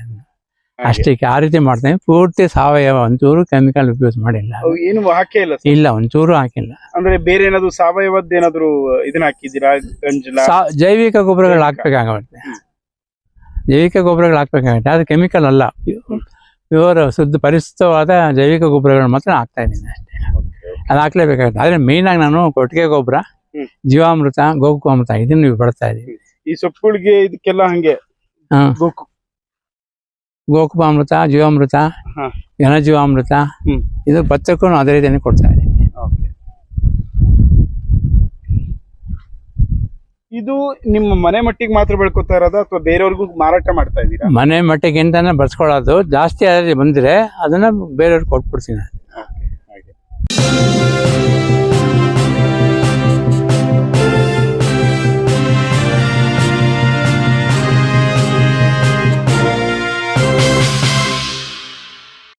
ಅಷ್ಟೇ. ಆ ರೀತಿ ಮಾಡ್ತೇನೆ. ಪೂರ್ತಿ ಸಾವಯವ, ಒಂಚೂರು ಕೆಮಿಕಲ್ ಯೂಸ್ ಮಾಡಿಲ್ಲ. ಏನು ಹಾಕಿಲ್ಲ? ಇಲ್ಲ, ಒಂಚೂರು ಹಾಕಿಲ್ಲ. ಅಂದ್ರೆ ಬೇರೆ ಏನಾದ್ರು ಸಾವಯವದ್ದು ಏನಾದ್ರು ಇದನ್ನ ಹಾಕಿದ್ದೀರಾ? ಜೈವಿಕ ಗೊಬ್ಬರಗಳು ಹಾಕ್ಬೇಕಾಗುತ್ತೆ. ಜೈವಿಕ ಗೊಬ್ಬರಗಳು ಹಾಕ್ಬೇಕಾಗುತ್ತೆ, ಅದು ಕೆಮಿಕಲ್ ಅಲ್ಲ. ಪ್ಯೂರ್ ಶುದ್ಧ ಪರಿಶುದ್ಧವಾದ ಜೈವಿಕ ಗೊಬ್ಬರಗಳು ಮಾತ್ರ ಹಾಕ್ತಾ ಇದ್ದೀನಿ ಅಷ್ಟೇ. ಅದು ಹಾಕ್ಲೇಬೇಕಾಗುತ್ತೆ. ಆದರೆ ಮೇಯ್ನಾಗಿ ನಾನು ಕೊಟ್ಟಿಗೆ ಗೊಬ್ಬರ, ಜೀವಾಮೃತ, ಗೋಕುಪಾಮೃತ ಇದನ್ನು ನೀವು ಬಳಸ್ತಾ ಇದ್ದೀವಿ. ಈ ಸೊಪ್ಪುಗಳಿಗೆ ಇದಕ್ಕೆಲ್ಲ ಹಂಗೆ ಗೋಕುಪಾಮೃತ, ಜೀವಾಮೃತ, ಘನಜೀವಾಮೃತ, ಇದು ಭತ್ತಕ್ಕೂ ಅದೇ ರೀತಿಯೇ ಕೊಡ್ತಾ ಇದ್ದೀನಿ. ಇದು ನಿಮ್ಮ ಮನೆ ಮಟ್ಟಿಗೆ ಮಾತ್ರ ಬೆಳ್ಕೊತಾ ಇರೋದ ಅಥವಾ ಬೇರೆಯವ್ರಿಗೂ ಮಾರಾಟ ಮಾಡ್ತಾ ಇದ್ದೀರಾ? ಮನೆ ಮಟ್ಟಿಗೆ ಅಂತಾನೆ ಬರ್ಸ್ಕೊಳ್ಳೋದು. ಜಾಸ್ತಿ ಆದ್ರೆ ಬಂದ್ರೆ ಅದನ್ನ ಬೇರೆಯವ್ರಿಗೆ ಕೊಟ್ಬಿಡ್ತೀನಿ.